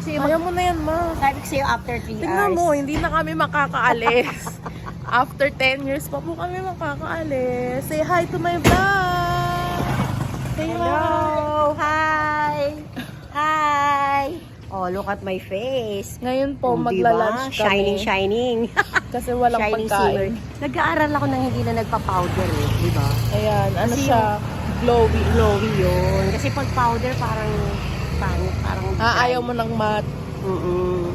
sa'yo, Ayaw mo na yan, ma. sabi ko sa'yo after 3 hours. Tignan mo, hindi na kami makakaalis. After 10 years pa po kami makakaalis. Say hi to my vlog! Say Hello! Hi! Hi! Oh, look at my face. Ngayon po, Oh, magla-lunch diba? kami. Shining. Kasi walang Shining pagkain. silver. Nag-aaral ako nang hindi na nagpa-powder eh, di ba? Ayan, ano Kasi siya? Glowy. Glowy yun. Kasi pag powder parang Ayaw mo ng matte.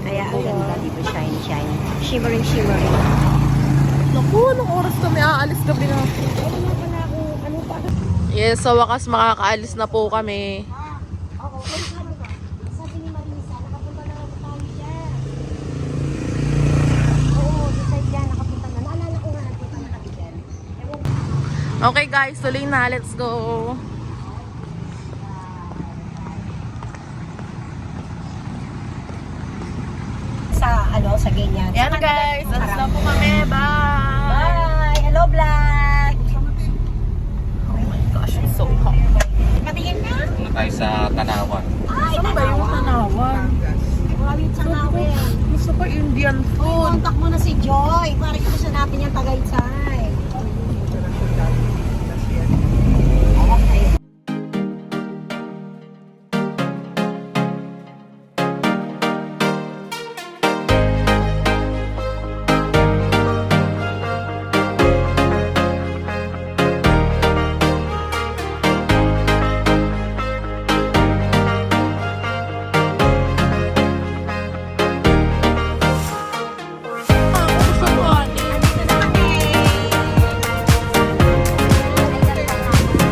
Kaya ang Ayan. ganda, di ba? Shiny. Shimmering, shimmering. Naku, anong oras kami aalis gabi na? Wala pala ako, ano pa? Yes, sa wakas makakaalis na po kami. Oo, sabi ni Marisa, nakapunta na ako tayo dyan. Oo, decide dyan, nakapunta na. Naalala ko nga, nagpunta na kami dyan. Okay guys, tuloy na. Let's go. Sa ganyan. Yan guys, alas na po kami. Bye! Bye! Hello, vlog! Oh my gosh, it's so hot. Patingin na? Muna tayo sa Tanawan. Ay, Saan ba yung tanawan? Maraming tanawin. Gusto ko Indian food. Contact mo na si Joy. Para gusto natin yung Tagaytay. Okay. Gusto ko ani. Dito na kami.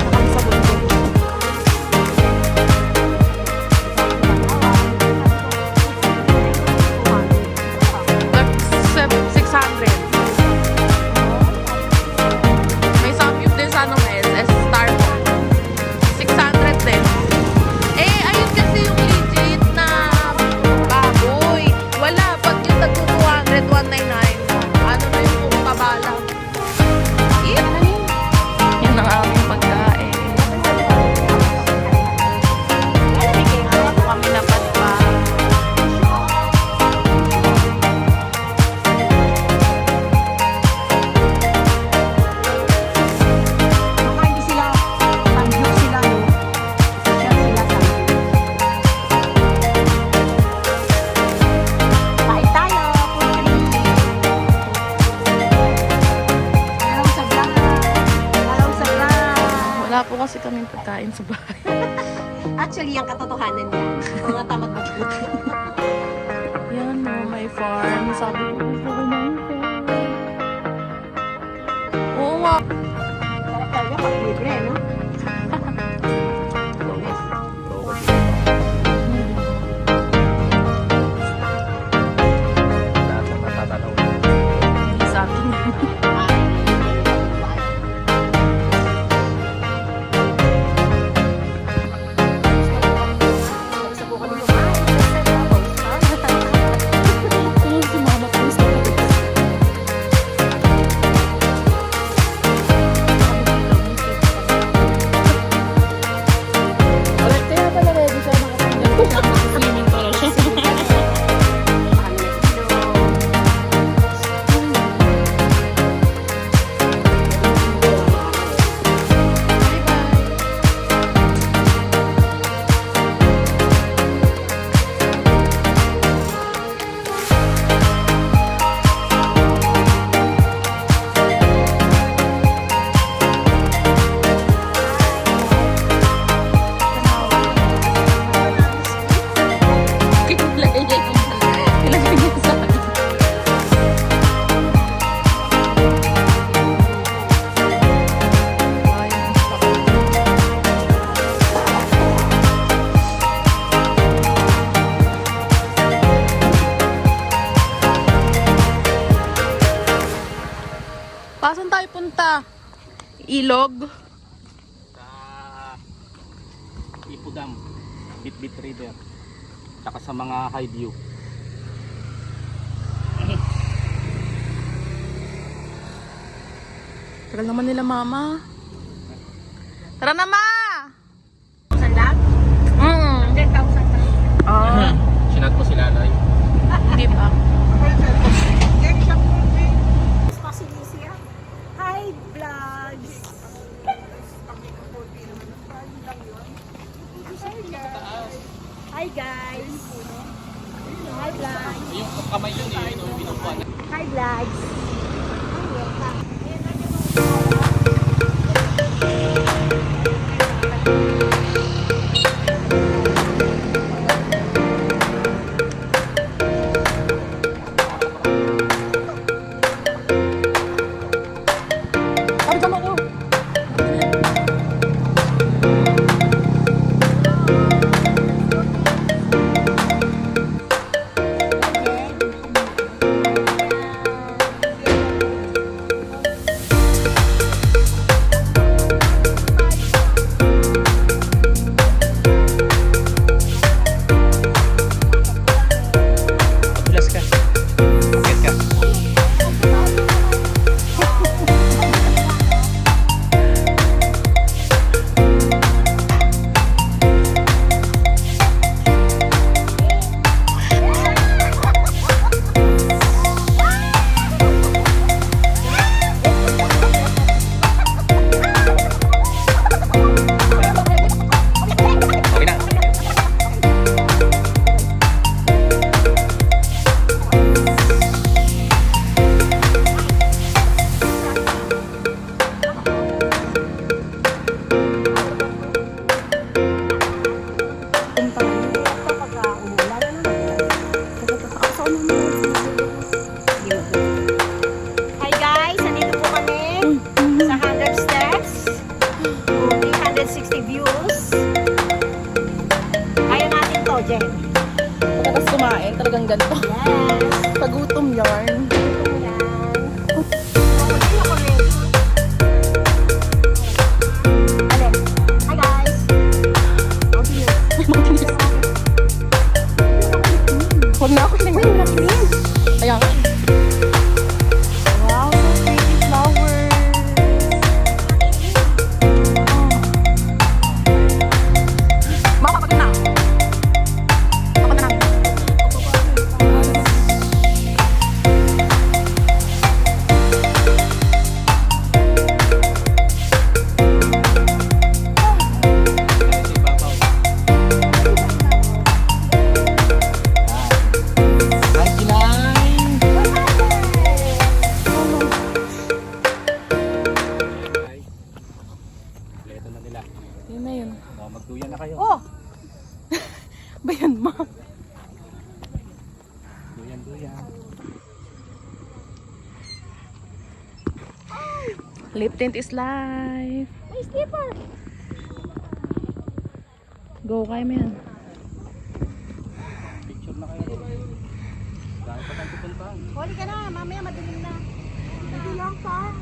Ang sabon ko. Like 600. May samyup din sa anong SS Starbucks. 600 din. Eh, ayun kasi yung legit na baboy. Wala. Pag yung tagpo 200, 199. Ano na yung kung kabala. Yan ang aming pagkain. Ayaw po kami napadpa. Baka hindi sila, tanggap sila, no? Social sila sa Kain tayo, Hello sa vlog. Hello sa vlog. Wala po kasi kaming pagkain sa bahay. Actually, ang katotohanan niya, mga tamad mag-cook. Yan mo, may farm. Sabi ko, gusto ko na yung farm. Oo nga. Sarap talaga pag libre, no? Lahat ng natatanaw. Hindi sa akin. Tulog si mama ko. Kaya pala ready siya nakatanggap. Swimming pala siya. Ilagay niya sa akin. Pasan tayo punta? Ilog? Sa Ipudam, Bitbit River. Saka sa mga high view. Tagal naman nila mama. Tara na ma! Sandang? 10,000 10,000 Ah. Sinat ko sila Hi guys! Hi vlogs! Yung kamay yun eh, yung binubuan. Hi vlogs! Ay, tama ko. Tulas ka. Bakit ka? Okay na. Hi guys! Nandito po kami sa 100 steps. 360 views. Kaya natin to, Jen. Pagkatas kumain, talagang ganito. Yes! Pagutom yarn. Ito yan. Hindi ako ready. Alin? Hi guys! Huwag na ako tingnan. Kaya nga. Wow, so pretty flowers. Makapagod na. Ako na lang. Ito na nila. Yun na yun. Magduyan na kayo. Oh! Bayan mo. Duyan. Lip tint is life. May slipper! Go, kaya mo yan. Picture na kayo. Dahil pa tayo pupuntahan. Huli ka na, mamaya madilim na. Hindi lang pa.